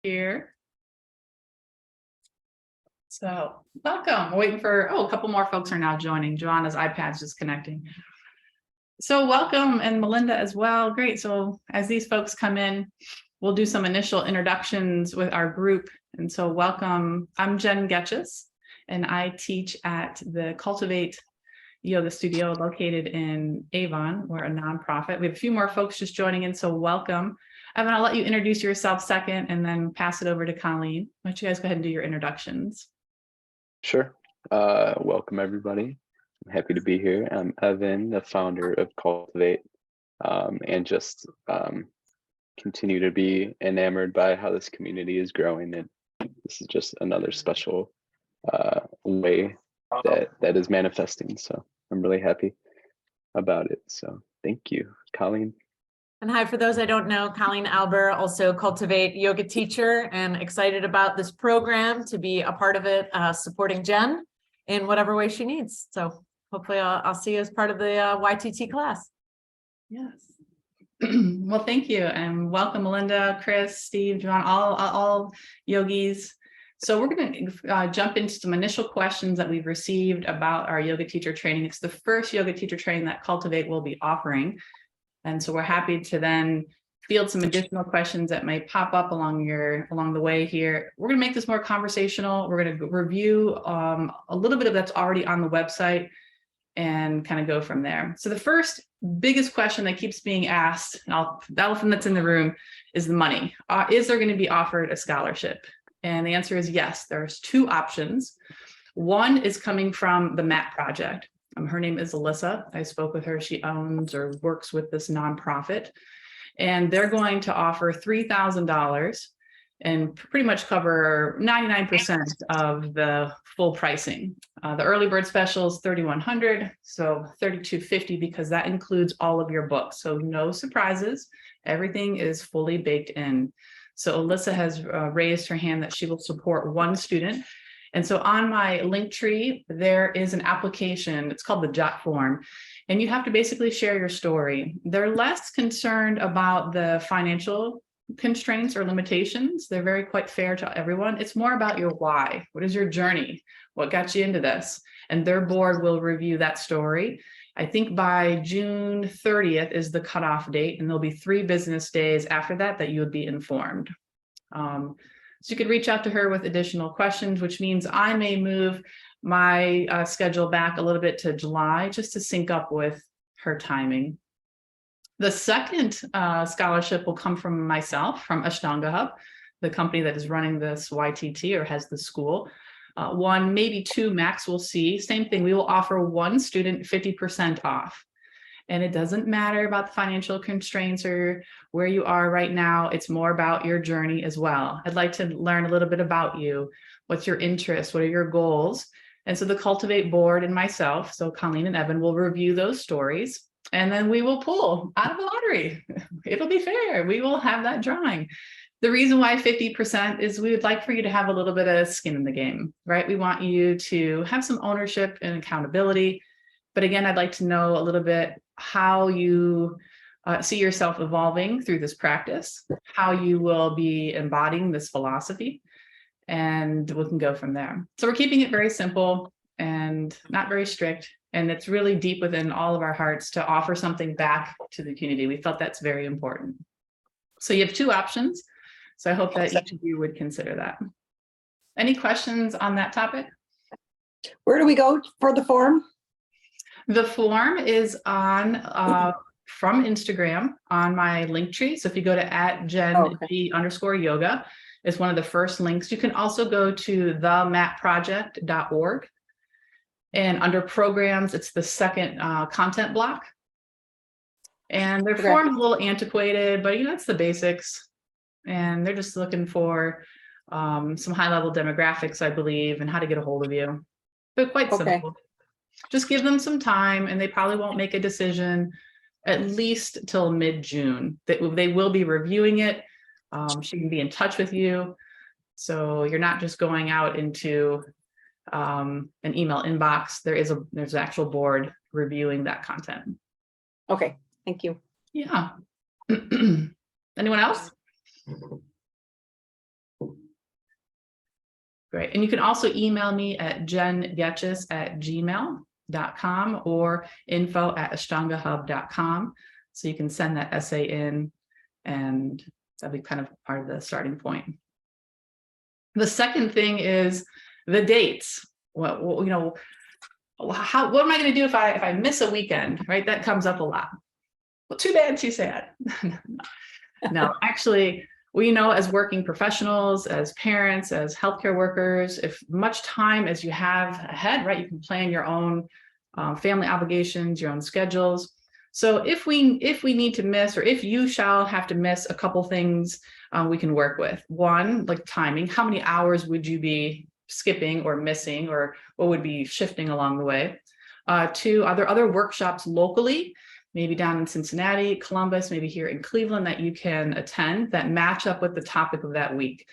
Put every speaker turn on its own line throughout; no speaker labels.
here. So welcome. We're waiting for, a couple more folks are now joining. Joanna's iPad's just connecting. So welcome, and Melinda as well. Great. So as these folks come in, we'll do some initial introductions with our group. And so welcome. I'm Jen Getches, and I teach at the Cultivate Yoga Studio located in Avon. We're a nonprofit. We have a few more folks just joining in, so welcome. Evan, I'll let you introduce yourself second and then pass it over to Colleen. Why don't you guys go ahead and do your introductions?
Sure. Welcome, everybody. I'm happy to be here. I'm Evan, the founder of Cultivate, and just continue to be enamored by how this community is growing. And this is just another special way that is manifesting. So I'm really happy about it. So thank you, Colleen.
And hi, for those I don't know, Colleen Albert, also Cultivate yoga teacher, and excited about this program to be a part of it, supporting Jen in whatever way she needs. So hopefully I'll see you as part of the YTT class.
Yes. Well, thank you, and welcome, Melinda, Chris, Steve, John, all yogis. So we're going to jump into some initial questions that we've received about our yoga teacher training. It's the first yoga teacher training that Cultivate will be offering. And so we're happy to then field some additional questions that may pop up along the way here. We're going to make this more conversational. We're going to review a little bit of that's already on the website and kind of go from there. So the first biggest question that keeps being asked, the elephant that's in the room, is the money. Is there going to be offered a scholarship? And the answer is yes. There's two options. One is coming from the MAT project. Her name is Alyssa. I spoke with her. She owns or works with this nonprofit, and they're going to offer $3,000 and pretty much cover 99% of the full pricing. The early bird special is $3,100, so $3,250 because that includes all of your books. So no surprises. Everything is fully baked in. So Alyssa has raised her hand that she will support one student. And so on my link tree, there is an application. It's called the JOT form. And you have to basically share your story. They're less concerned about the financial constraints or limitations. They're very quite fair to everyone. It's more about your why. What is your journey? What got you into this? And their board will review that story. I think by June 30th is the cutoff date, and there'll be 3 business days after that you would be informed. So you could reach out to her with additional questions, which means I may move my schedule back a little bit to July just to sync up with her timing. The second scholarship will come from myself, from Ashtanga Hub, the company that is running this YTT or has the school. 1, maybe 2 max, we'll see. Same thing, we will offer one student 50% off. And it doesn't matter about the financial constraints or where you are right now. It's more about your journey as well. I'd like to learn a little bit about you. What's your interest? What are your goals? And so the Cultivate board and myself, so Colleen and Evan, will review those stories, and then we will pull out of the lottery. It'll be fair. We will have that drawing. The reason why 50% is we would like for you to have a little bit of skin in the game, right? We want you to have some ownership and accountability. But again, I'd like to know a little bit how you see yourself evolving through this practice, how you will be embodying this philosophy, and we can go from there. So we're keeping it very simple and not very strict. And it's really deep within all of our hearts to offer something back to the community. We felt that's very important. So you have 2 options. So I hope that each of you would consider that. Any questions on that topic?
Where do we go for the form?
The form is on from Instagram on my link tree. So if you go to @JenG_yoga, it's one of the first links. You can also go to thematproject.org, and under programs, it's the second content block. And their form is a little antiquated, but it's the basics. And they're just looking for some high-level demographics, I believe, and how to get a hold of you. But quite simple. Just give them some time, and they probably won't make a decision at least till mid-June. They will be reviewing it. She can be in touch with you. So you're not just going out into an email inbox. There's an actual board reviewing that content.
Okay, thank you.
Yeah. Anyone else? Great. And you can also email me at jengetches@gmail.com or info@ashtangahub.com. So you can send that essay in, and that'll be kind of part of the starting point. The second thing is the dates. What am I going to do if I miss a weekend, right? That comes up a lot. Well, too bad, too sad. No, actually, as working professionals, as parents, as healthcare workers, if much time as you have ahead, right, you can plan your own family obligations, your own schedules. So if we need to miss, or if you shall have to miss a couple things, we can work with. One, like timing. How many hours would you be skipping or missing, or what would be shifting along the way? Two, are there other workshops locally, maybe down in Cincinnati, Columbus, maybe here in Cleveland, that you can attend that match up with the topic of that week?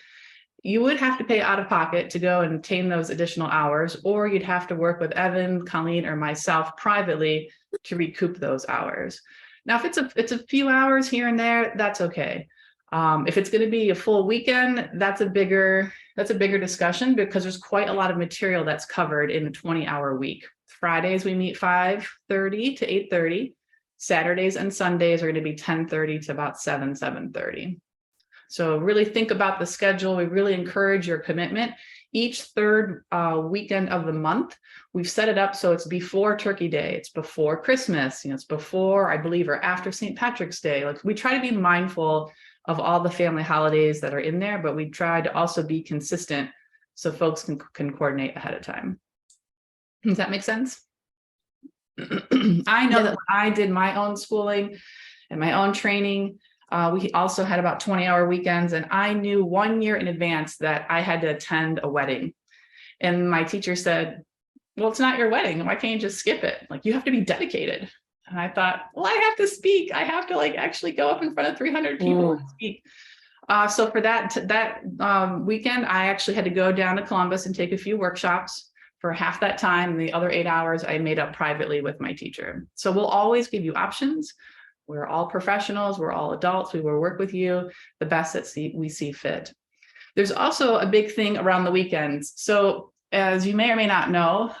You would have to pay out of pocket to go and obtain those additional hours, or you'd have to work with Evan, Colleen, or myself privately to recoup those hours. Now, if it's a few hours here and there, that's okay. If it's going to be a full weekend, that's a bigger discussion, because there's quite a lot of material that's covered in a 20-hour week. Fridays we meet 5:30 to 8:30. Saturdays and Sundays are going to be 10:30 to about 7:30. So really think about the schedule. We really encourage your commitment. Each third weekend of the month, we've set it up so it's before Turkey Day, it's before Christmas, it's before, I believe, or after St. Patrick's Day. Like, we try to be mindful of all the family holidays that are in there, but we try to also be consistent so folks can coordinate ahead of time. Does that make sense? I know that when I did my own schooling and my own training, we also had about 20-hour weekends, and I knew 1 year in advance that I had to attend a wedding. And my teacher said, well, it's not your wedding. Why can't you just skip it? Like, you have to be dedicated. And I thought, well, I have to speak. I have to actually go up in front of 300 people and speak. So for that weekend, I actually had to go down to Columbus and take a few workshops for half that time. And the other 8 hours I made up privately with my teacher. So we'll always give you options. We're all professionals. We're all adults. We will work with you the best that we see fit. There's also a big thing around the weekends. So as you may or may not know,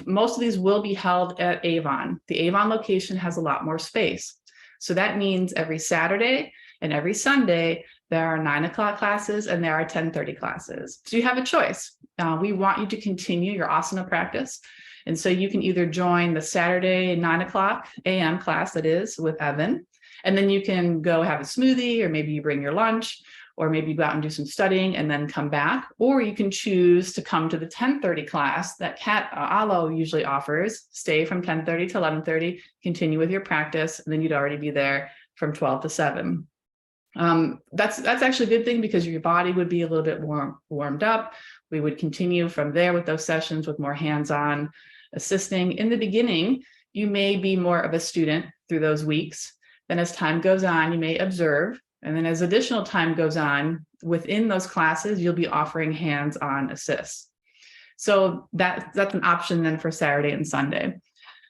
most of these will be held at Avon. The Avon location has a lot more space. So that means every Saturday and every Sunday, there are 9 o'clock classes and there are 10:30 classes. So you have a choice. We want you to continue your asana practice. And so you can either join the Saturday 9 o'clock a.m. class, that is, with Evan, and then you can go have a smoothie, or maybe you bring your lunch, or maybe you go out and do some studying and then come back. Or you can choose to come to the 10:30 class that Kat Alo usually offers. Stay from 10:30 to 11:30, continue with your practice, and then you'd already be there from 12 to 7. That's actually a good thing, because your body would be a little bit more warmed up. We would continue from there with those sessions with more hands-on assisting. In the beginning, you may be more of a student through those weeks. Then as time goes on, you may observe. And then as additional time goes on within those classes, you'll be offering hands-on assists. So that's an option then for Saturday and Sunday.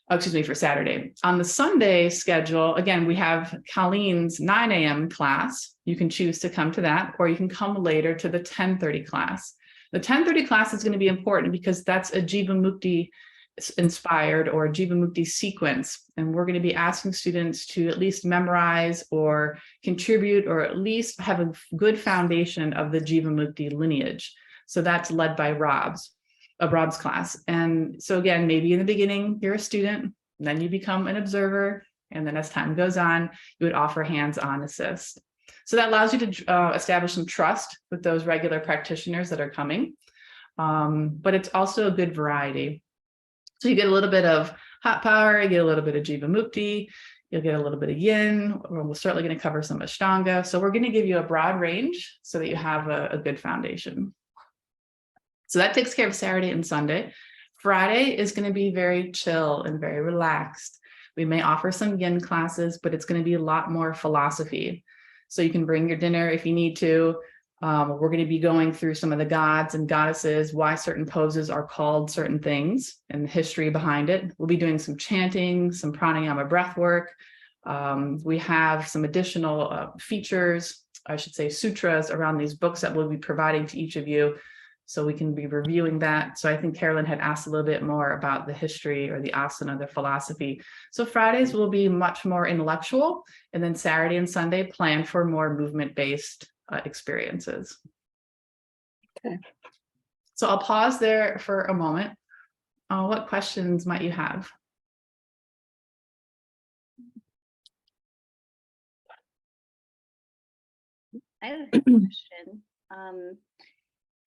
For Saturday. On the Sunday schedule, again, we have Colleen's 9 a.m. class. You can choose to come to that, or you can come later to the 10:30 class. The 10:30 class is going to be important because that's a Jivamukti inspired or Jivamukti sequence. And we're going to be asking students to at least memorize or contribute, or at least have a good foundation of the Jivamukti lineage. So that's led by Rob's class. And so again, maybe in the beginning, you're a student, then you become an observer. And then as time goes on, you would offer hands-on assist. So that allows you to establish some trust with those regular practitioners that are coming. But it's also a good variety. So you get a little bit of hot power, you get a little bit of Jivamukti, you'll get a little bit of yin. We're certainly going to cover some Ashtanga. So we're going to give you a broad range so that you have a good foundation. So that takes care of Saturday and Sunday. Friday is going to be very chill and very relaxed. We may offer some yin classes, but it's going to be a lot more philosophy. So you can bring your dinner if you need to. We're going to be going through some of the gods and goddesses, why certain poses are called certain things, and the history behind it. We'll be doing some chanting, some pranayama breath work. We have some additional features, I should say sutras, around these books that we'll be providing to each of you So we can be reviewing that. So I think Carolyn had asked a little bit more about the history or the asana, the philosophy. So Fridays will be much more intellectual, and then Saturday and Sunday plan for more movement-based experiences.
Okay.
So I'll pause there for a moment. What questions might you have?
I have a question.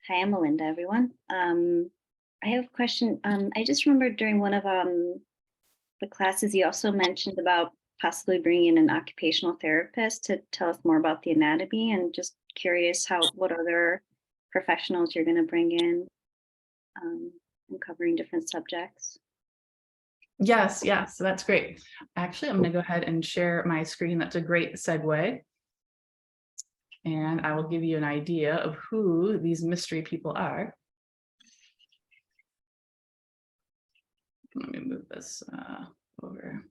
Hi, I'm Melinda, everyone. I have a question. I just remembered during one of the classes, you also mentioned about possibly bringing in an occupational therapist to tell us more about the anatomy, and just curious what other professionals you're going to bring in and covering different subjects.
Yes, yes, so that's great. Actually, I'm going to go ahead and share my screen. That's a great segue. And I will give you an idea of who these mystery people are. Let me move this over.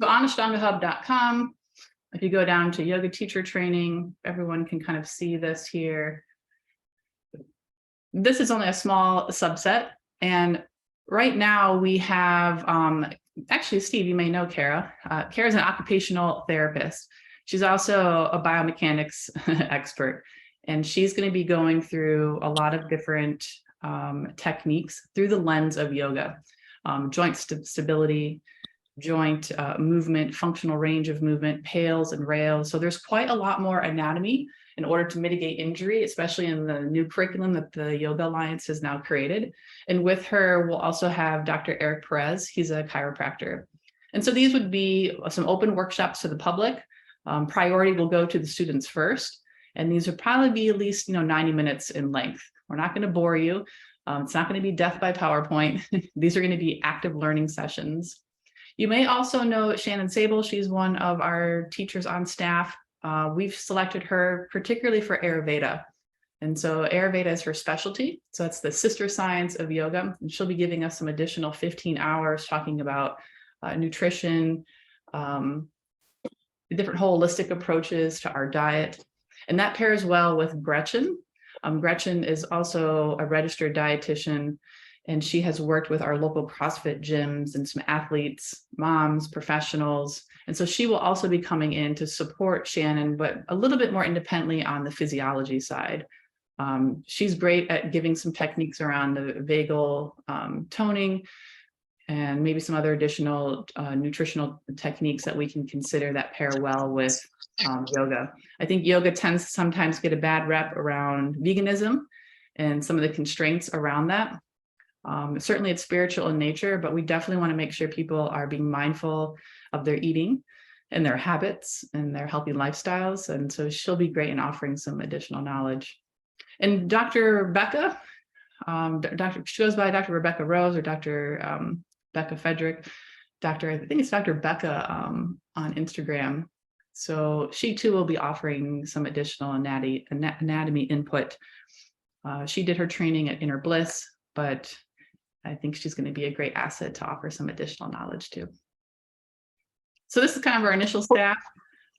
So on Ashtangahub.com, if you go down to yoga teacher training, everyone can kind of see this here. This is only a small subset. And right now we have, actually, Steve, you may know Kara. Kara's an occupational therapist. She's also a biomechanics expert, and she's going to be going through a lot of different techniques through the lens of yoga, joint stability, joint movement, functional range of movement, pails and rails. So there's quite a lot more anatomy in order to mitigate injury, especially in the new curriculum that the Yoga Alliance has now created. And with her, we'll also have Dr. Eric Perez. He's a chiropractor. And so these would be some open workshops to the public. Priority will go to the students first, and these would probably be at least 90 minutes in length. We're not going to bore you. It's not going to be death by PowerPoint. These are going to be active learning sessions. You may also know Shannon Sable. She's one of our teachers on staff. We've selected her particularly for Ayurveda. And so Ayurveda is her specialty. So that's the sister science of yoga. And she'll be giving us some additional 15 hours talking about nutrition, different holistic approaches to our diet. And that pairs well with Gretchen. Gretchen is also a registered dietitian, and she has worked with our local CrossFit gyms and some athletes, moms, professionals. And so she will also be coming in to support Shannon, but a little bit more independently on the physiology side. She's great at giving some techniques around the vagal toning, and maybe some other additional nutritional techniques that we can consider that pair well with yoga. I think yoga tends to sometimes get a bad rep around veganism and some of the constraints around that. Certainly it's spiritual in nature, but we definitely want to make sure people are being mindful of their eating and their habits and their healthy lifestyles. And so she'll be great in offering some additional knowledge. And Dr. Becca, she goes by Dr. Rebecca Rose or Dr. Becca Fedrick. I think it's Dr. Becca on Instagram. So she too will be offering some additional anatomy input. She did her training at Inner Bliss, but I think she's going to be a great asset to offer some additional knowledge too. So this is kind of our initial staff.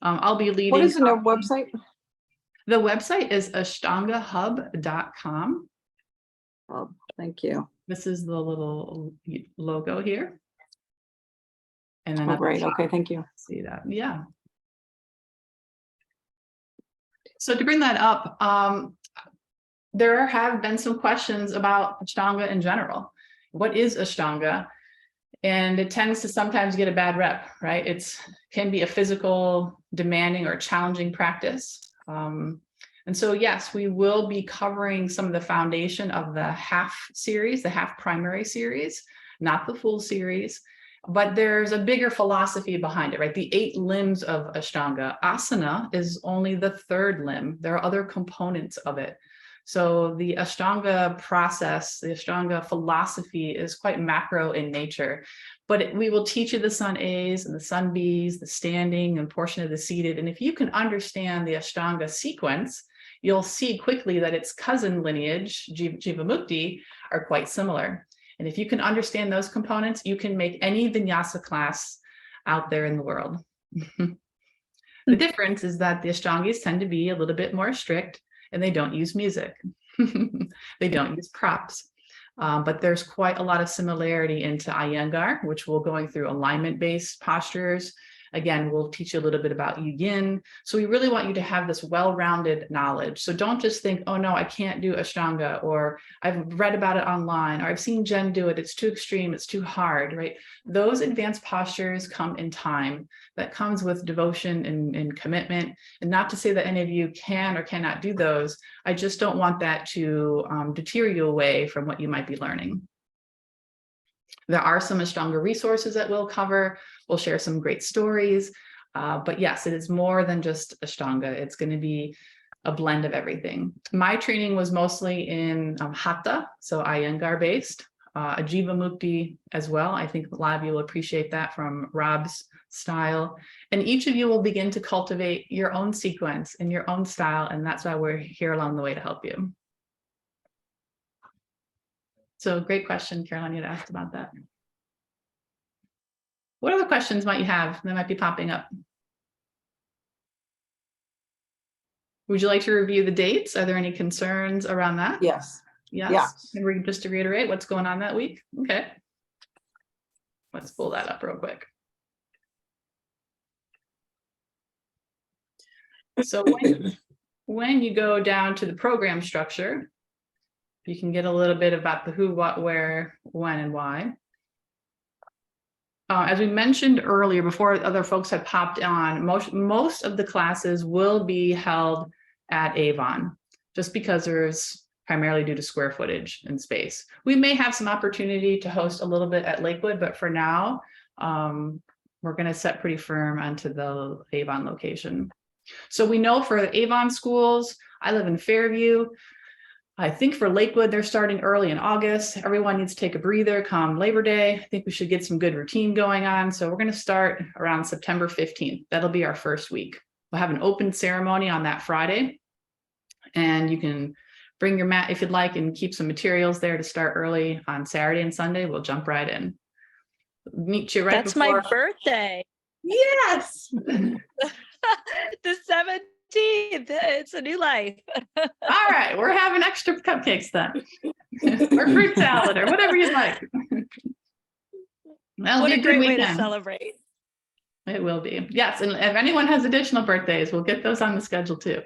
I'll be leading.
What is the website?
The website is ashtangahub.com.
Oh, thank you.
This is the little logo here. And then
Great. Okay, thank you.
See that? Yeah. So to bring that up, there have been some questions about Ashtanga in general. What is Ashtanga? And it tends to sometimes get a bad rep, right? It can be a physical, demanding, or challenging practice. And so, yes, we will be covering some of the foundation of the half series, the half primary series, not the full series, but there's a bigger philosophy behind it, right? The 8 limbs of Ashtanga. Asana is only the 3rd limb. There are other components of it. So the Ashtanga process, the Ashtanga philosophy is quite macro in nature, but we will teach you the sun A's and the sun B's, the standing and portion of the seated. And if you can understand the Ashtanga sequence, you'll see quickly that its cousin lineage, Jivamukti, are quite similar. And if you can understand those components, you can make any vinyasa class out there in the world. The difference is that the Ashtangis tend to be a little bit more strict, and they don't use music. They don't use props. But there's quite a lot of similarity into Iyengar, which we're going through alignment-based postures. Again, we'll teach you a little bit about Yin. So we really want you to have this well-rounded knowledge. So don't just think, oh no, I can't do Ashtanga, or I've read about it online, or I've seen Jen do it. It's too extreme. It's too hard, right? Those advanced postures come in time. That comes with devotion and commitment. And not to say that any of you can or cannot do those. I just don't want that to deter you away from what you might be learning. There are some Ashtanga resources that we'll cover. We'll share some great stories. But yes, it is more than just Ashtanga. It's going to be a blend of everything. My training was mostly in Hatha, so Iyengar based, Ajiva Mukti as well. I think a lot of you will appreciate that from Rob's style. And each of you will begin to cultivate your own sequence in your own style. And that's why we're here along the way to help you. So great question, Caroline, you had asked about that. What other questions might you have that might be popping up? Would you like to review the dates? Are there any concerns around that?
Yes.
Yes.
Yeah.
And we're just to reiterate what's going on that week. Okay. Let's pull that up real quick. So when you go down to the program structure, you can get a little bit about the who, what, where, when, and why. As we mentioned earlier, before other folks had popped on, most of the classes will be held at Avon, just because there's primarily due to square footage and space. We may have some opportunity to host a little bit at Lakewood, but for now, we're going to set pretty firm onto the Avon location. So we know for the Avon schools, I live in Fairview. I think for Lakewood, they're starting early in August. Everyone needs to take a breather come Labor Day. I think we should get some good routine going on. So we're going to start around September 15th. That'll be our first week. We'll have an open ceremony on that Friday. And you can bring your mat if you'd like and keep some materials there to start early on Saturday and Sunday. We'll jump right in. Meet you right before.
That's my birthday.
Yes.
The 17th. It's a new life.
All right. We're having extra cupcakes then. Or fruit salad or whatever you'd like. That'll
What
be
a great way to
weekend.
celebrate.
It will be. Yes. And if anyone has additional birthdays, we'll get those on the schedule too.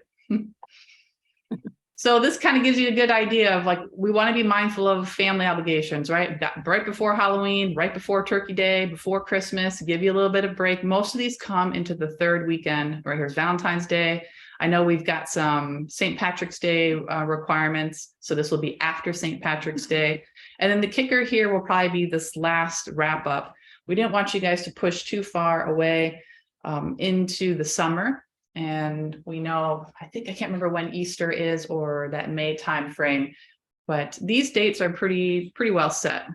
So this kind of gives you a good idea of like, we want to be mindful of family obligations, right? We've got right before Halloween, right before Turkey Day, before Christmas, give you a little bit of break. Most of these come into the third weekend, right? Here's Valentine's Day. I know we've got some St. Patrick's Day requirements. So this will be after St. Patrick's Day. And then the kicker here will probably be this last wrap up. We didn't want you guys to push too far away into the summer. And we know, I think, I can't remember when Easter is or that May timeframe, but these dates are pretty well set.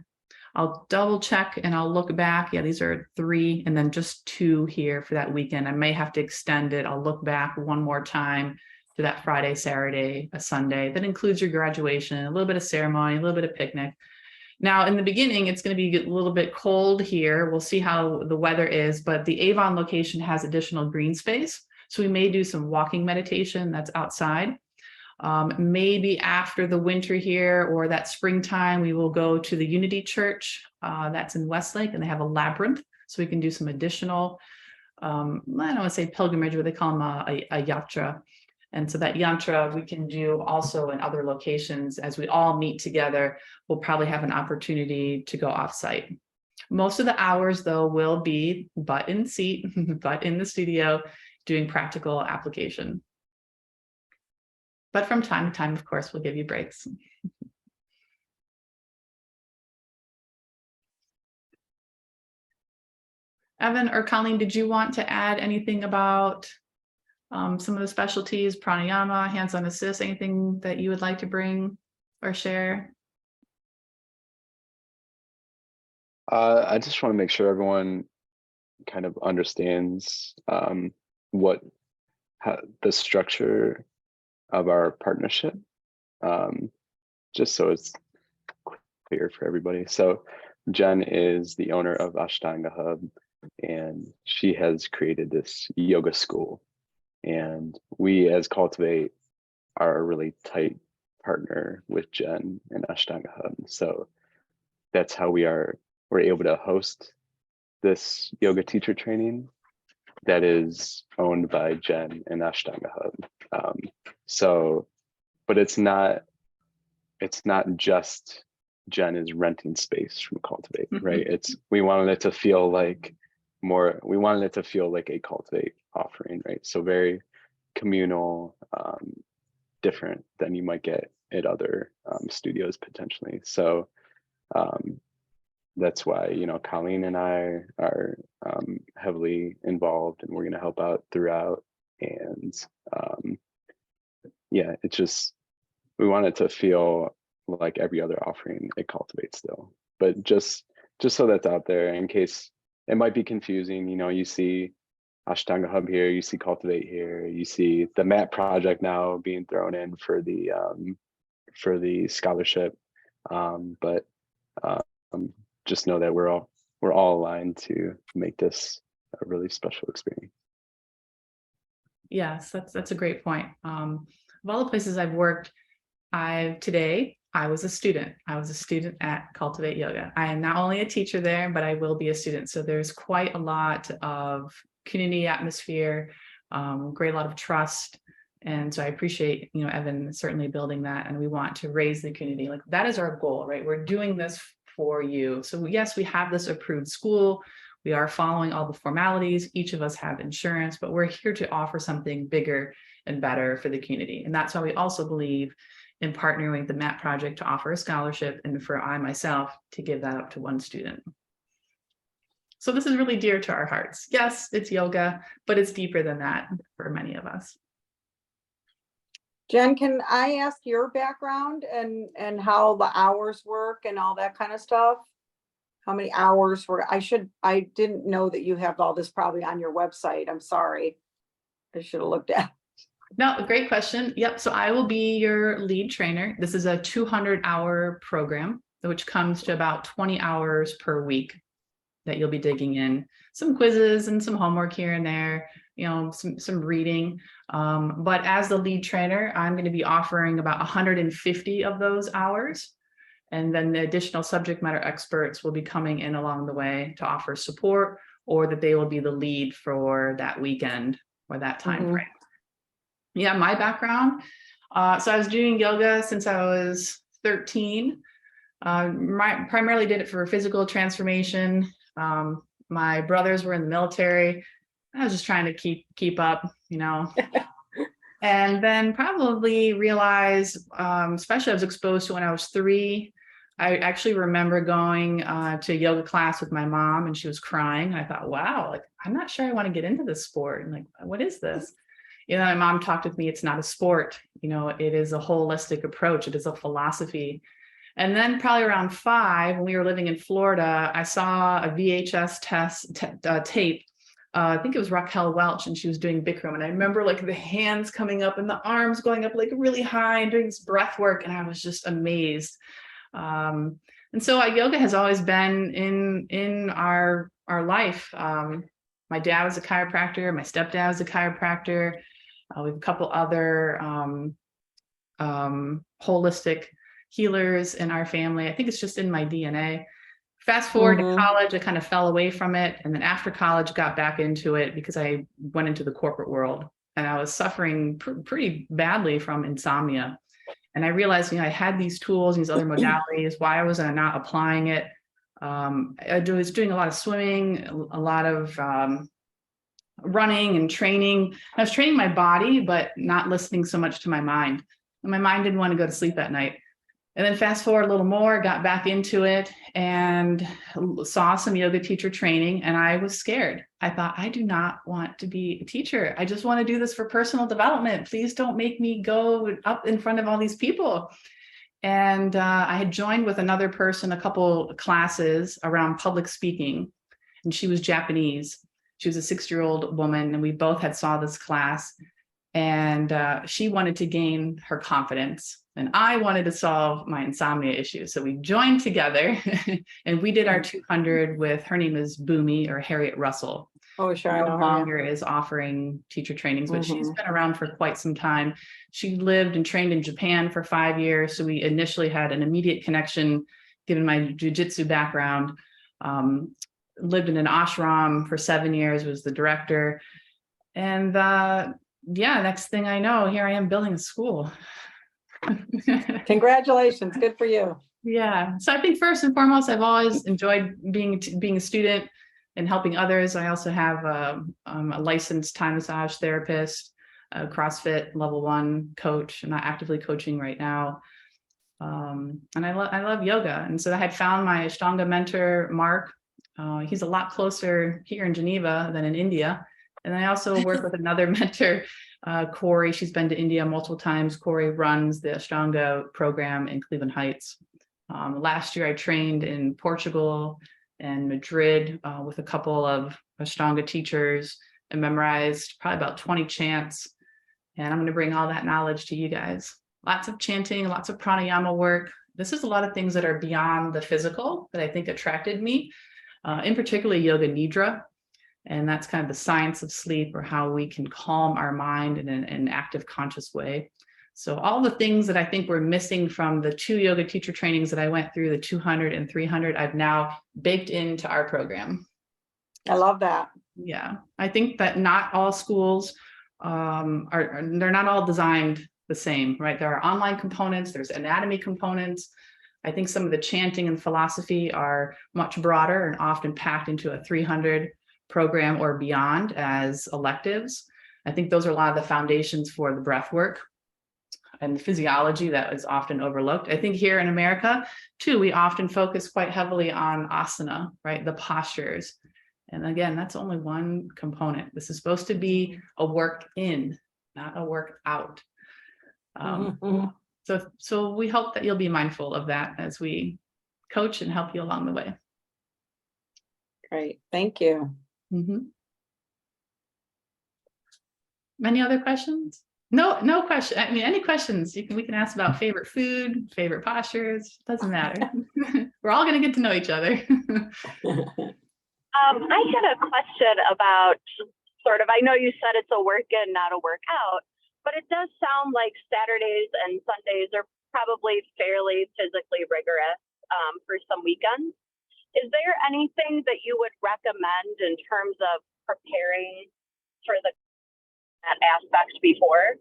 I'll double check and I'll look back. Yeah, these are 3 and then just 2 here for that weekend. I may have to extend it. I'll look back one more time to that Friday, Saturday, a Sunday. That includes your graduation, a little bit of ceremony, a little bit of picnic. Now, in the beginning, it's going to be a little bit cold here. We'll see how the weather is, but the Avon location has additional green space. So we may do some walking meditation that's outside. Maybe after the winter here or that springtime, we will go to the Unity Church that's in Westlake, and they have a labyrinth. So we can do some additional, I don't want to say pilgrimage, but they call them a yatra. And so that yantra we can do also in other locations. As we all meet together, we'll probably have an opportunity to go offsite. Most of the hours, though, will be butt in seat, butt in the studio, doing practical application. But from time to time, of course, we'll give you breaks. Evan or Colleen, did you want to add anything about some of the specialties, pranayama, hands-on assist, anything that you would like to bring or share?
I just want to make sure everyone kind of understands the structure of our partnership, just so it's clear for everybody. So Jen is the owner of Ashtanga Hub, and she has created this yoga school. And we as Cultivate are a really tight partner with Jen and Ashtanga Hub. So that's how we're able to host this yoga teacher training that is owned by Jen and Ashtanga Hub. But it's not just Jen is renting space from Cultivate, right? We wanted it to feel like a Cultivate offering, right? So very communal, different than you might get at other studios potentially. So that's why, Colleen and I are heavily involved, and we're going to help out throughout. And yeah, it's just, we want it to feel like every other offering it cultivates still, but just so that's out there in case it might be confusing. You see Ashtanga Hub here, you see Cultivate here, you see the MAT project now being thrown in for the scholarship, but just know that we're all aligned to make this a really special experience.
Yes, that's a great point. Of all the places I've worked, today I was a student. I was a student at Cultivate Yoga. I am not only a teacher there, but I will be a student. So there's quite a lot of community atmosphere, great lot of trust. And so I appreciate, Evan certainly building that, and we want to raise the community. Like, that is our goal, right? We're doing this for you. So yes, we have this approved school. We are following all the formalities. Each of us have insurance, but we're here to offer something bigger and better for the community. And that's why we also believe in partnering with the MAT project to offer a scholarship, and for I myself to give that up to one student. So this is really dear to our hearts. Yes, it's yoga, but it's deeper than that for many of us.
Jen, can I ask your background and how the hours work and all that kind of stuff? How many hours were, I didn't know that you have all this probably on your website. I'm sorry. I should have looked at.
No, great question. Yep. So I will be your lead trainer. This is a 200-hour program, which comes to about 20 hours per week that you'll be digging in. Some quizzes and some homework here and there, some reading. But as the lead trainer, I'm going to be offering about 150 of those hours. And then the additional subject matter experts will be coming in along the way to offer support, or that they will be the lead for that weekend or that time frame. Yeah, my background. So I was doing yoga since I was 13. Primarily did it for physical transformation. My brothers were in the military. I was just trying to keep up, and then probably realized, especially I was exposed to when I was 3. I actually remember going to yoga class with my mom, and she was crying. And I thought, wow, like, I'm not sure I want to get into this sport. And like, what is this? My mom talked with me. It's not a sport. It is a holistic approach. It is a philosophy. And then probably around 5, when we were living in Florida, I saw a VHS tape. I think it was Raquel Welch, and she was doing Bikram. And I remember like the hands coming up and the arms going up like really high and doing this breath work. And I was just amazed. And so yoga has always been in our life. My dad was a chiropractor. My stepdad was a chiropractor. We have a couple other holistic healers in our family. I think it's just in my DNA. Fast forward to college, I kind of fell away from it. And then after college, got back into it because I went into the corporate world, and I was suffering pretty badly from insomnia. And I realized, I had these tools, these other modalities. Why was I not applying it? I was doing a lot of swimming, a lot of running and training. I was training my body, but not listening so much to my mind. And my mind didn't want to go to sleep at night. And then fast forward a little more, got back into it and saw some yoga teacher training, and I was scared. I thought, I do not want to be a teacher. I just want to do this for personal development. Please don't make me go up in front of all these people. And I had joined with another person a couple classes around public speaking, and she was Japanese. She was a 6-year-old woman, and we both had saw this class, and she wanted to gain her confidence, and I wanted to solve my insomnia issue. So we joined together and we did our 200 with, her name is Boomy, or Harriet Russell.
Oh, sure. I
no
know her, yeah.
longer is offering teacher trainings, but she's
Mhm.
been around for quite some time. She lived and trained in Japan for 5 years. So we initially had an immediate connection, given my jujitsu background. Lived in an ashram for 7 years, was the director. And yeah, next thing I know, here I am building a school.
Congratulations. Good for you.
Yeah. So I think first and foremost, I've always enjoyed being a student and helping others. I also have a licensed Thai massage therapist, a CrossFit level 1 coach. I'm not actively coaching right now. And I love yoga. And so I had found my Ashtanga mentor, Mark. He's a lot closer here in Geneva than in India. And I also work with another mentor, Corey. She's been to India multiple times. Corey runs the Ashtanga program in Cleveland Heights. Last year I trained in Portugal and Madrid with a couple of Ashtanga teachers and memorized probably about 20 chants. And I'm going to bring all that knowledge to you guys. Lots of chanting, lots of pranayama work. This is a lot of things that are beyond the physical that I think attracted me, in particular yoga nidra. And that's kind of the science of sleep, or how we can calm our mind in an active, conscious way. So all the things that I think were missing from the 2 yoga teacher trainings that I went through, the 200 and 300, I've now baked into our program.
I love that.
Yeah, I think that not all schools they're not all designed the same, right? There are online components, there's anatomy components. I think some of the chanting and philosophy are much broader and often packed into a 300 program or beyond as electives. I think those are a lot of the foundations for the breath work and the physiology that is often overlooked. I think here in America too, we often focus quite heavily on asana, right? The postures. And again, that's only one component. This is supposed to be a work in, not a work out. So we hope that you'll be mindful of that as we coach and help you along the way.
Great. Thank you.
Any other questions? No question. I mean, any questions we can ask about favorite food, favorite postures, doesn't matter. We're all going to get to know each other.
I had a question about I know you said it's a work in, not a workout, but it does sound like Saturdays and Sundays are probably fairly physically rigorous for some weekends. Is there anything that you would recommend in terms of preparing for that aspect before?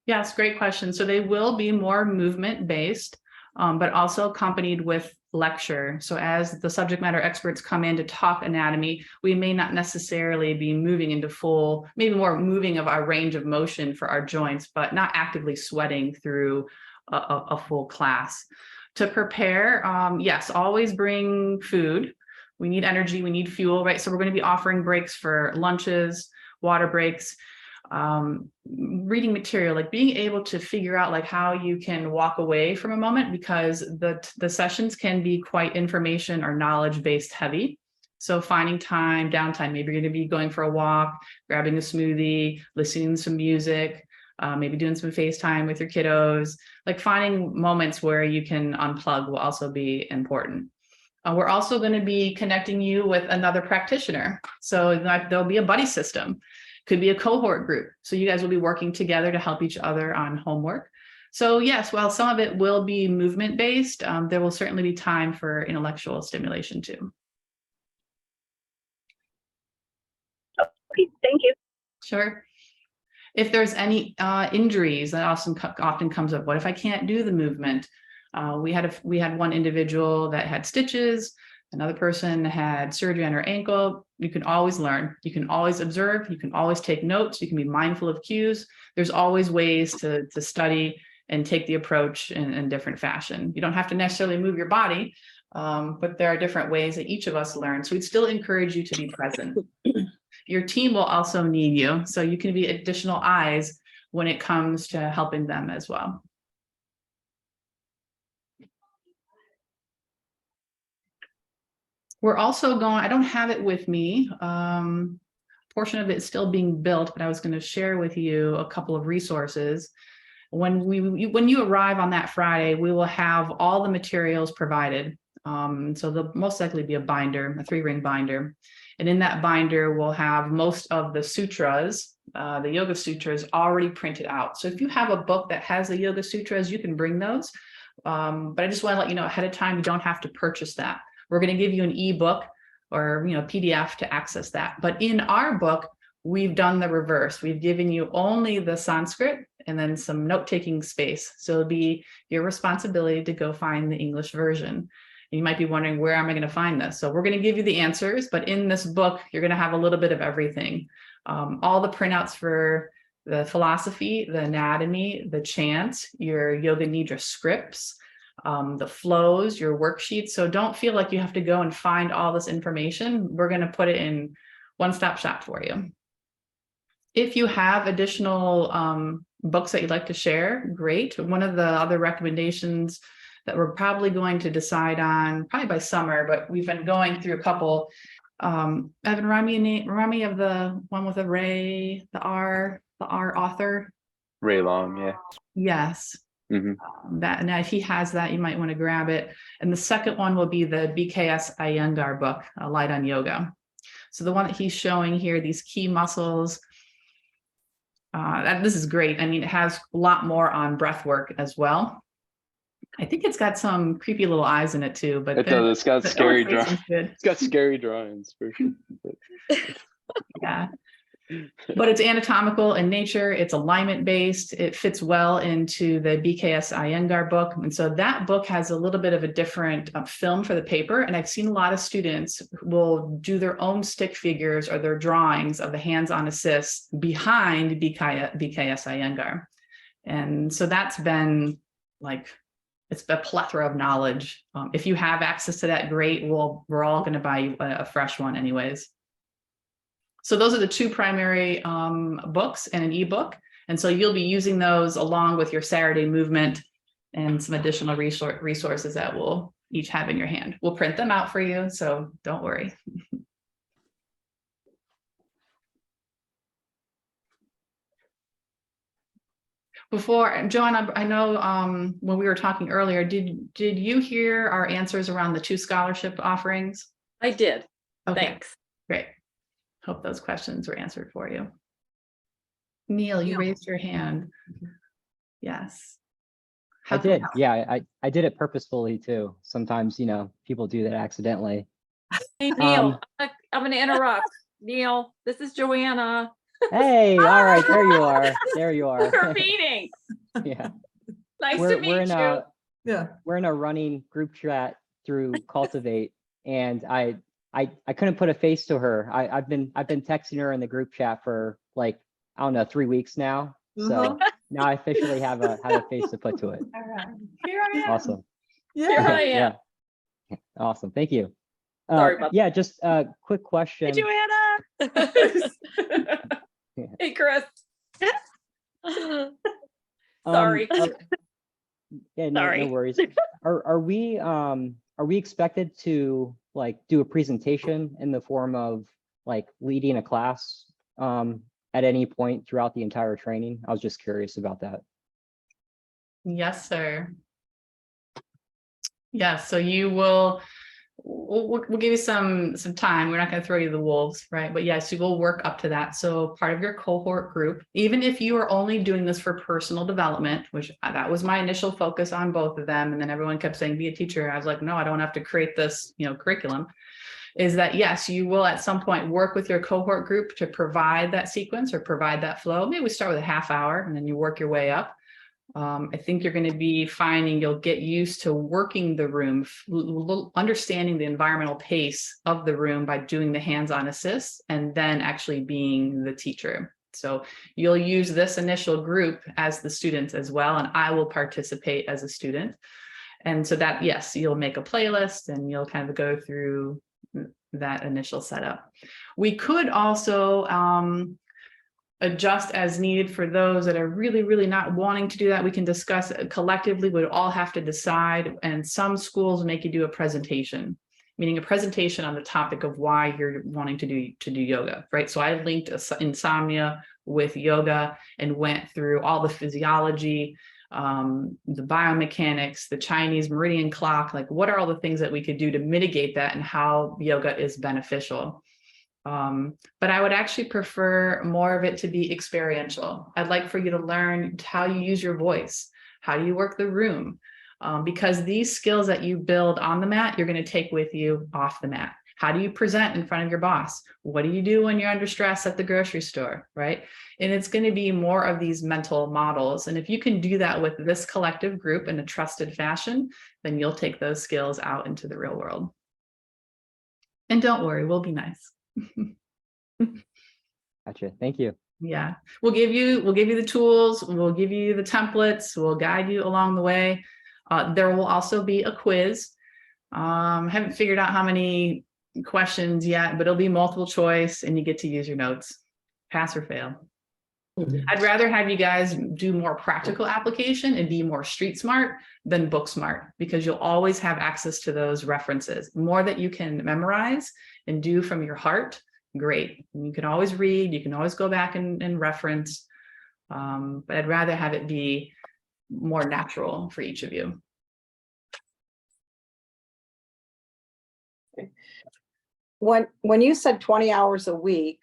Yes, great question. So they will be more movement based, but also accompanied with lecture. So as the subject matter experts come in to talk anatomy, we may not necessarily be moving into full, maybe more moving of our range of motion for our joints, but not actively sweating through a full class. To prepare, yes, always bring food. We need energy, we need fuel, right? So we're going to be offering breaks for lunches, water breaks, reading material, like being able to figure out like how you can walk away from a moment, because the sessions can be quite information or knowledge based heavy. So finding time, downtime, maybe you're going to be going for a walk, grabbing a smoothie, listening to some music, maybe doing some FaceTime with your kiddos, like finding moments where you can unplug will also be important. We're also going to be connecting you with another practitioner. So there'll be a buddy system. Could be a cohort group. So you guys will be working together to help each other on homework. So yes, while some of it will be movement based, there will certainly be time for intellectual stimulation too.
Okay, thank you.
Sure. If there's any injuries, that often comes up. What if I can't do the movement? We had one individual that had stitches. Another person had surgery on her ankle. You can always learn. You can always observe. You can always take notes. You can be mindful of cues. There's always ways to study and take the approach in different fashion. You don't have to necessarily move your body, but there are different ways that each of us learn. So we'd still encourage you to be present. Your team will also need you, so you can be additional eyes when it comes to helping them as well. We're also going, I don't have it with me. Portion of it is still being built, but I was going to share with you a couple of resources. When you arrive on that Friday, we will have all the materials provided. So there'll most likely be a binder, a 3-ring binder. And in that binder, we'll have most of the sutras, the yoga sutras already printed out. So if you have a book that has the yoga sutras, you can bring those. But I just want to let you know ahead of time, you don't have to purchase that. We're going to give you an ebook or PDF to access that. But in our book, we've done the reverse. We've given you only the Sanskrit and then some note-taking space. So it'll be your responsibility to go find the English version. You might be wondering, where am I going to find this? So we're going to give you the answers, but in this book, you're going to have a little bit of everything. All the printouts for the philosophy, the anatomy, the chants, your yoga nidra scripts, the flows, your worksheets. So don't feel like you have to go and find all this information. We're going to put it in one-stop shop for you. If you have additional books that you'd like to share, great. One of the other recommendations that we're probably going to decide on probably by summer, but we've been going through a couple. Evan, remind me of the one with the Ray, the R author.
Ray Long, yeah.
Yes. That, now if he has that, you might want to grab it. And the second one will be the BKS Iyengar book, Light on Yoga. So the one that he's showing here, these key muscles, this is great. I mean, it has a lot more on breath work as well. I think it's got some creepy little eyes in it too, but
it does. It's got scary drawings. It's got scary drawings for sure.
Yeah, but it's anatomical in nature. It's alignment based. It fits well into the BKS Iyengar book, and so that book has a little bit of a different film for the paper. And I've seen a lot of students will do their own stick figures or their drawings of the hands-on assist behind BKS Iyengar, and so that's been like. It's a plethora of knowledge. If you have access to that, great. We're all going to buy you a fresh one anyways. So those are the 2 primary books and an ebook. And so you'll be using those along with your Saturday movement and some additional resources that we'll each have in your hand. We'll print them out for you, so don't worry. Before, Joanne, I know when we were talking earlier, did you hear our answers around the 2 scholarship offerings?
I did.
Okay,
Thanks.
great. Hope those questions were answered for you. Neil, you raised your hand. Yes.
I did. Yeah, I did it purposefully too. Sometimes, people do that accidentally.
Hey, Neil, I'm going to interrupt. Neil, this is Joanna.
Hey, all right, there you are. There you are.
We're meeting.
Yeah.
Nice to meet you.
We're in a running group chat through Cultivate, and I couldn't put a face to her. I've been texting her in the group chat for like, I don't know, 3 weeks now. So now I officially have a face to put to it.
All right. Here I am.
Awesome.
Here I am.
Yeah. Awesome. Thank you.
Sorry about
yeah, just a quick question.
Hey, Joanna.
Hey, Chris.
Um,
Sorry.
Yeah, no
Sorry.
worries. Are we expected to like do a presentation in the form of like leading a class at any point throughout the entire training? I was just curious about that.
Yes, sir. Yes, so you will. We'll give you some time. We're not going to throw you to the wolves, right? But yes, you will work up to that. So part of your cohort group, even if you are only doing this for personal development, which that was my initial focus on both of them. And then everyone kept saying, be a teacher. I was like, no, I don't have to create this, curriculum. Is that yes, you will at some point work with your cohort group to provide that sequence or provide that flow. Maybe we start with a half hour and then you work your way up. I think you're going to be finding you'll get used to working the room, understanding the environmental pace of the room by doing the hands-on assists and then actually being the teacher. So you'll use this initial group as the students as well, and I will participate as a student. And so that, yes, you'll make a playlist and you'll kind of go through that initial setup. We could also adjust as needed for those that are really, really not wanting to do that. We can discuss it collectively. We'd all have to decide. And some schools make you do a presentation, meaning a presentation on the topic of why you're wanting to do yoga, right? So I linked insomnia with yoga and went through all the physiology, the biomechanics, the Chinese meridian clock, like what are all the things that we could do to mitigate that and how yoga is beneficial. But I would actually prefer more of it to be experiential. I'd like for you to learn how you use your voice, how you work the room, because these skills that you build on the mat, you're going to take with you off the mat. How do you present in front of your boss? What do you do when you're under stress at the grocery store, right? And it's going to be more of these mental models. And if you can do that with this collective group in a trusted fashion, then you'll take those skills out into the real world. And don't worry, we'll be nice.
Gotcha. Thank you.
Yeah, we'll give you the tools, we'll give you the templates, we'll guide you along the way. There will also be a quiz. Haven't figured out how many questions yet, but it'll be multiple choice and you get to use your notes, pass or fail. I'd rather have you guys do more practical application and be more street smart than book smart, because you'll always have access to those references. More that you can memorize and do from your heart, great. You can always read, you can always go back and reference, but I'd rather have it be more natural for each of you.
When you said 20 hours a week,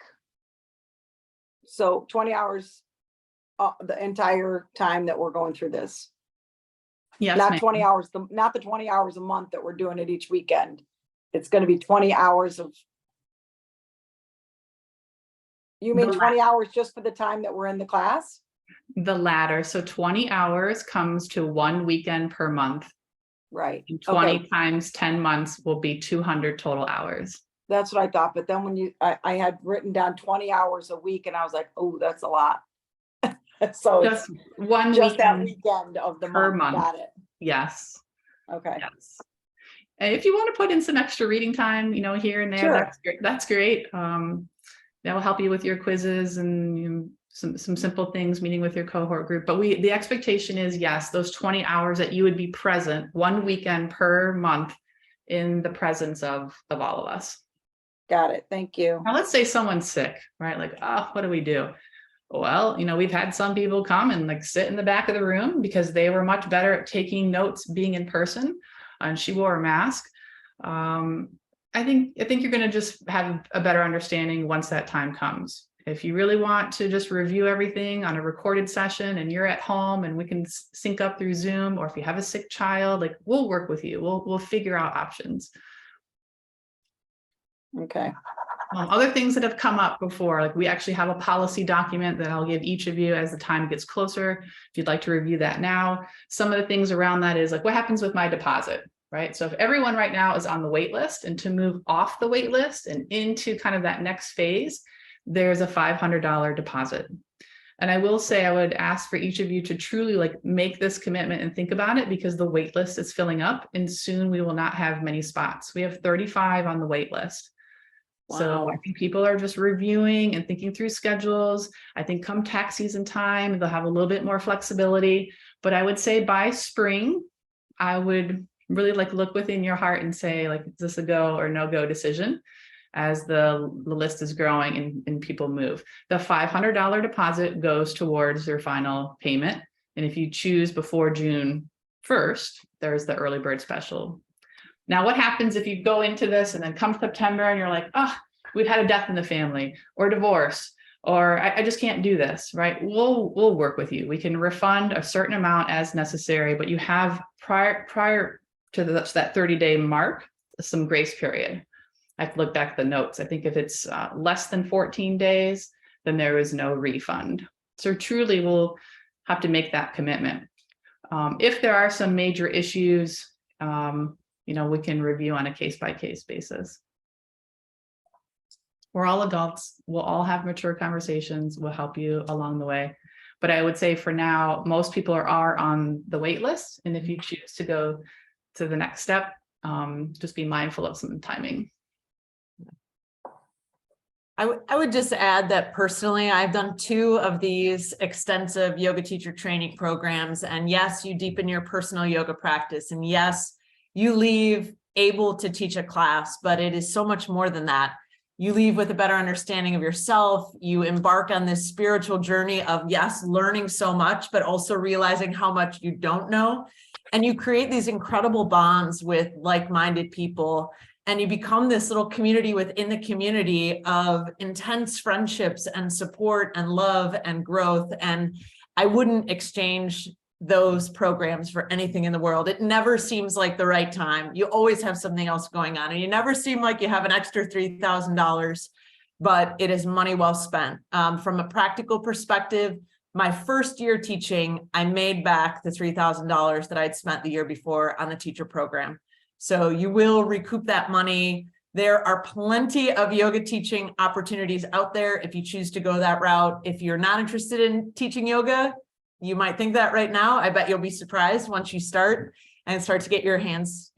so 20 hours the entire time that we're going through this,
Yes,
not
ma'am.
20 hours, not the 20 hours a month that we're doing it each weekend. It's going to be 20 hours of. You mean
The
20 hours just for the time that we're in the class?
The latter. So 20 hours comes to 1 weekend per month.
Right.
And 20
Okay.
times 10 months will be 200 total hours.
That's what I thought. But then when I had written down 20 hours a week and I was like, oh, that's a lot. So it's
Just one
just that
weekend
weekend of the
per
month.
month.
Got it.
Yes.
Okay.
Yes. And if you want to put in some extra reading time, here and there,
Sure.
that's great. That's great. That will help you with your quizzes and some simple things, meeting with your cohort group. But the expectation is, yes, those 20 hours that you would be present 1 weekend per month in the presence of all of us.
Got it. Thank you.
Now, let's say someone's sick, right? Like, oh, what do we do? Well, we've had some people come and like sit in the back of the room because they were much better at taking notes being in person, and she wore a mask. I think you're going to just have a better understanding once that time comes. If you really want to just review everything on a recorded session and you're at home and we can sync up through Zoom, or if you have a sick child, like we'll work with you. We'll figure out options.
Okay.
Other things that have come up before, like we actually have a policy document that I'll give each of you as the time gets closer, if you'd like to review that now. Some of the things around that is like, what happens with my deposit, right? So if everyone right now is on the wait list, and to move off the wait list and into kind of that next phase, there's a $500 deposit. And I will say, I would ask for each of you to truly like make this commitment and think about it, because the wait list is filling up and soon we will not have many spots. We have 35 on the wait list. So
Wow.
I think people are just reviewing and thinking through schedules. I think come tax season time, they'll have a little bit more flexibility. But I would say by spring, I would really like look within your heart and say, like, is this a go or no go decision as the list is growing and people move. The $500 deposit goes towards your final payment. And if you choose before June 1st, there's the early bird special. Now, what happens if you go into this and then come September and you're like, oh, we've had a death in the family or divorce, or I just can't do this, right? We'll work with you. We can refund a certain amount as necessary, but you have prior to that 30-day mark, some grace period. I have to look back at the notes. I think if it's less than 14 days, then there is no refund. So truly we'll have to make that commitment. If there are some major issues, we can review on a case-by-case basis. We're all adults. We'll all have mature conversations. We'll help you along the way. But I would say for now, most people are on the wait list. And if you choose to go to the next step, just be mindful of some timing.
I would just add that personally, I've done 2 of these extensive yoga teacher training programs. And yes, you deepen your personal yoga practice. And yes, you leave able to teach a class, but it is so much more than that. you leave with a better understanding of yourself. You embark on this spiritual journey of, yes, learning so much, but also realizing how much you don't know. And you create these incredible bonds with like-minded people. And you become this little community within the community of intense friendships and support and love and growth. And I wouldn't exchange those programs for anything in the world. It never seems like the right time. You always have something else going on, and you never seem like you have an extra $3,000, but it is money well spent. From a practical perspective, my first year teaching, I made back the $3,000 that I'd spent the year before on the teacher program. So you will recoup that money. There are plenty of yoga teaching opportunities out there if you choose to go that route. If you're not interested in teaching yoga, you might think that right now. I bet you'll be surprised once you start and start to get your hands,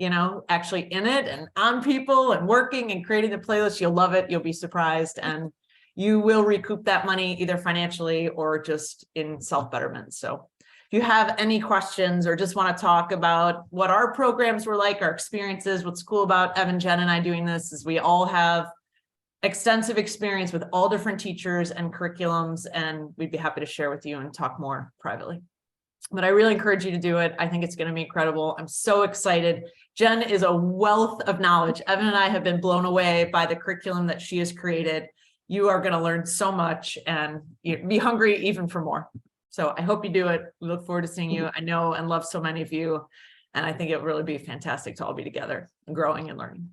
actually in it and on people and working and creating the playlist. You'll love it. You'll be surprised, and you will recoup that money either financially or just in self-betterment. So if you have any questions or just want to talk about what our programs were like, our experiences, what's cool about Evan, Jen, and I doing this is we all have extensive experience with all different teachers and curriculums, and we'd be happy to share with you and talk more privately. But I really encourage you to do it. I think it's going to be incredible. I'm so excited. Jen is a wealth of knowledge. Evan and I have been blown away by the curriculum that she has created. You are going to learn so much and be hungry even for more. So I hope you do it. We look forward to seeing you. I know and love so many of you, and I think it will really be fantastic to all be together and growing and learning.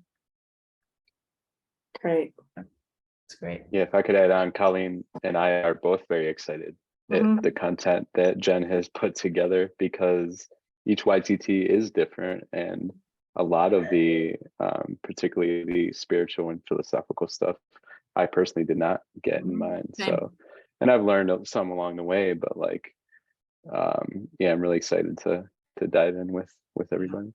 Great.
It's great.
Yeah, if I could add on, Colleen and I are both very excited at the content that Jen has put together, because each YTT is different, and a lot of the particularly the spiritual and philosophical stuff I personally did not get in mind.
Same.
So, and I've learned some along the way, but yeah, I'm really excited to dive in with everybody.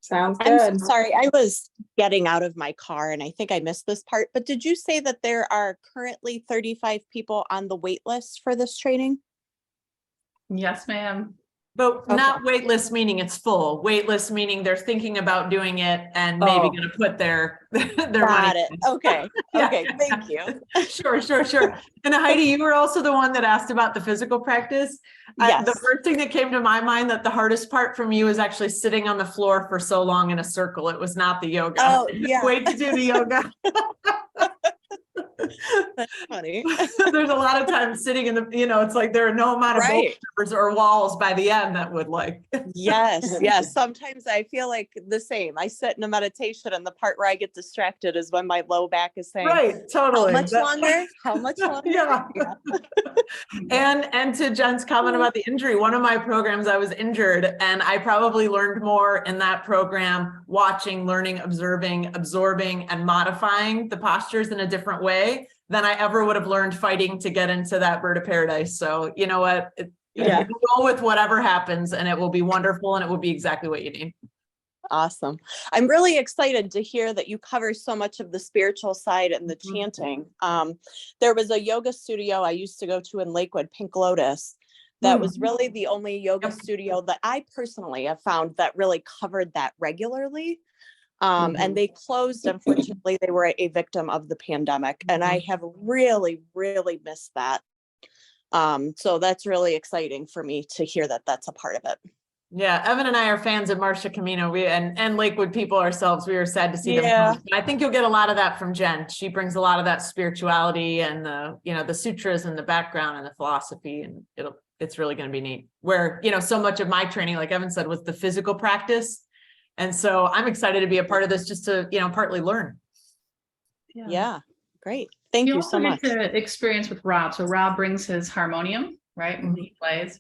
Sounds
I'm
good.
so sorry, I was getting out of my car and I think I missed this part, but did you say that there are currently 35 people on the wait list for this training?
Yes, ma'am.
But not waitlist meaning it's full. Waitlist meaning they're thinking about doing it and maybe going to put their
Got
money.
it. Okay.
Yeah.
Okay. Thank you.
Sure. And Heidi, you were also the one that asked about the physical practice.
Yes.
The first thing that came to my mind that the hardest part from you is actually sitting on the floor for so long in a circle. It was not the yoga.
Oh, yeah.
Wait to do the yoga.
That's funny.
There's a lot of times sitting in the, it's like there are no amount of
Right.
bolsters or walls by the end that would
Yes. Sometimes I feel like the same. I sit in a meditation and the part where I get distracted is when my low back is saying,
right, totally.
how much longer? How much longer?
Yeah. And to Jen's comment about the injury, one of my programs, I was injured, and I probably learned more in that program, watching, learning, observing, absorbing, and modifying the postures in a different way than I ever would have learned fighting to get into that bird of paradise. So you know what?
Yeah.
Go with whatever happens, and it will be wonderful, and it will be exactly what you need.
Awesome. I'm really excited to hear that you cover so much of the spiritual side and the chanting. There was a yoga studio I used to go to in Lakewood, Pink Lotus, that was really the only yoga studio that I personally have found that really covered that regularly. And they closed, unfortunately. They were a victim of the pandemic, and I have really, really missed that. So that's really exciting for me to hear that that's a part of it.
Yeah, Evan and I are fans of Marcia Camino. And Lakewood people ourselves. We were sad to see them. But I think you'll get a lot of that from Jen. She brings a lot of that spirituality and the sutras and the background and the philosophy, and it's really going to be neat. Where so much of my training, like Evan said, was the physical practice, and so I'm excited to be a part of this just to partly learn.
Yeah, great. Thank you so much.
You also get to experience with Rob. So Rob brings his harmonium, right, when he plays.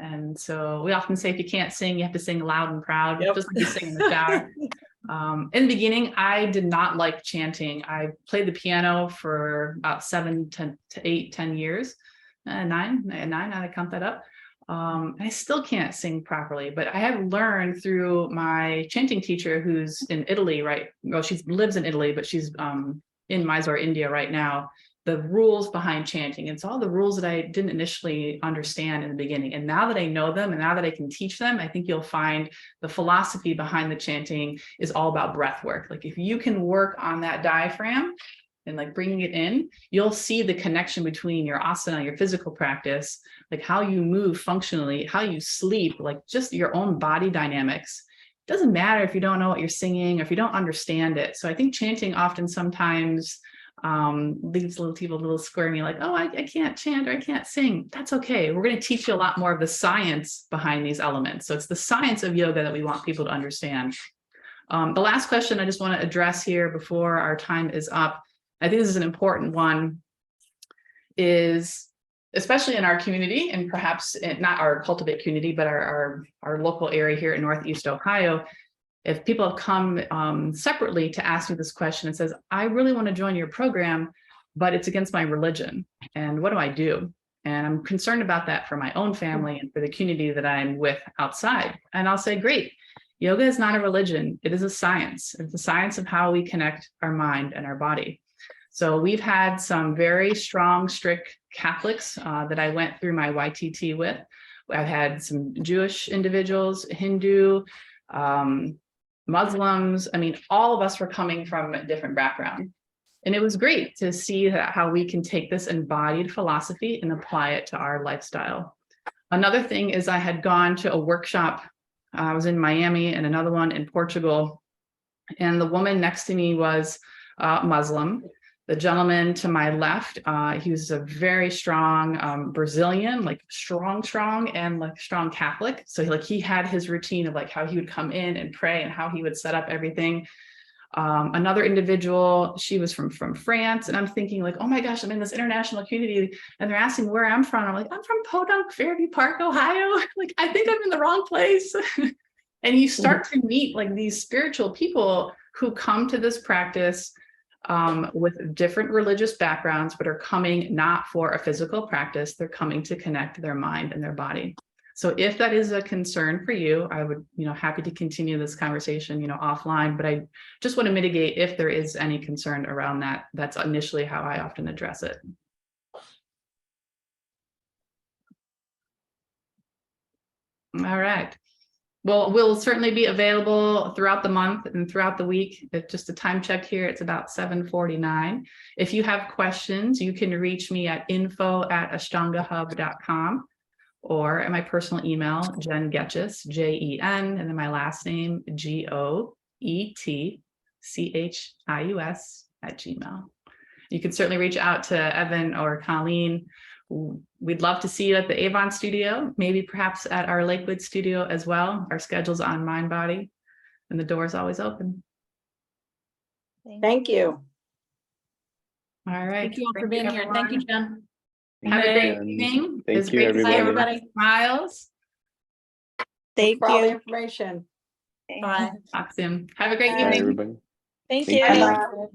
And so we often say if you can't sing, you have to sing loud and proud, just like you sing in the shower. In the beginning, I did not like chanting. I played the piano for about 7 to 8, 10 years, 9, now I count that up. I still can't sing properly, but I have learned through my chanting teacher who's in Italy, right? Well, she lives in Italy, but she's in Mysore, India right now, the rules behind chanting. It's all the rules that I didn't initially understand in the beginning. And now that I know them and now that I can teach them, I think you'll find the philosophy behind the chanting is all about breath work. Like if you can work on that diaphragm and like bringing it in, you'll see the connection between your asana, your physical practice, like how you move functionally, how you sleep, like just your own body dynamics. It doesn't matter if you don't know what you're singing or if you don't understand it. So I think chanting often sometimes leaves little people a little squirmy, like, oh, I can't chant or I can't sing. That's okay. We're going to teach you a lot more of the science behind these elements. So it's the science of yoga that we want people to understand. The last question I just want to address here before our time is up, I think this is an important one, is especially in our community and perhaps not our Cultivate community, but our local area here in Northeast Ohio. If people have come separately to ask me this question and says, I really want to join your program, but it's against my religion. And what do I do? And I'm concerned about that for my own family and for the community that I'm with outside. And I'll say, great, yoga is not a religion. It is a science. It's the science of how we connect our mind and our body. So we've had some very strong, strict Catholics that I went through my YTT with. I've had some Jewish individuals, Hindu, Muslims. I mean, all of us were coming from a different background. And it was great to see how we can take this embodied philosophy and apply it to our lifestyle. Another thing is I had gone to a workshop. I was in Miami and another one in Portugal. And the woman next to me was Muslim. The gentleman to my left, he was a very strong Brazilian, like strong, and like strong Catholic. So he had his routine of like how he would come in and pray and how he would set up everything. Another individual, she was from France, and I'm thinking like, oh my gosh, I'm in this international community, and they're asking where I'm from. I'm like, I'm from Podunk, Fairview Park, Ohio. Like, I think I'm in the wrong place. And you start to meet like these spiritual people who come to this practice with different religious backgrounds, but are coming not for a physical practice. They're coming to connect their mind and their body. So if that is a concern for you, I would, happy to continue this conversation, offline, but I just want to mitigate if there is any concern around that. That's initially how I often address it. All right. Well, we'll certainly be available throughout the month and throughout the week. Just a time check here, it's about 7:49. If you have questions, you can reach me at info@ashtangahub.com or at my personal email, Jen Getchis, Jen, and then my last name, GOETCHIUS@gmail. You can certainly reach out to Evan or Colleen. We'd love to see you at the Avon studio, maybe perhaps at our Lakewood studio as well. Our schedule's on MindBody and the door is always open.
Thank you.
All right.
Thank you all for being here. Thank you, Jen.
Have a great
And
evening.
thank
It's
you,
great to see
everybody.
everybody. Smiles.
Thank
For all the
you.
information.
Bye.
Talk soon. Have a great
Bye,
evening.
everybody.
Thank
Thank
you.
you.
Bye-bye.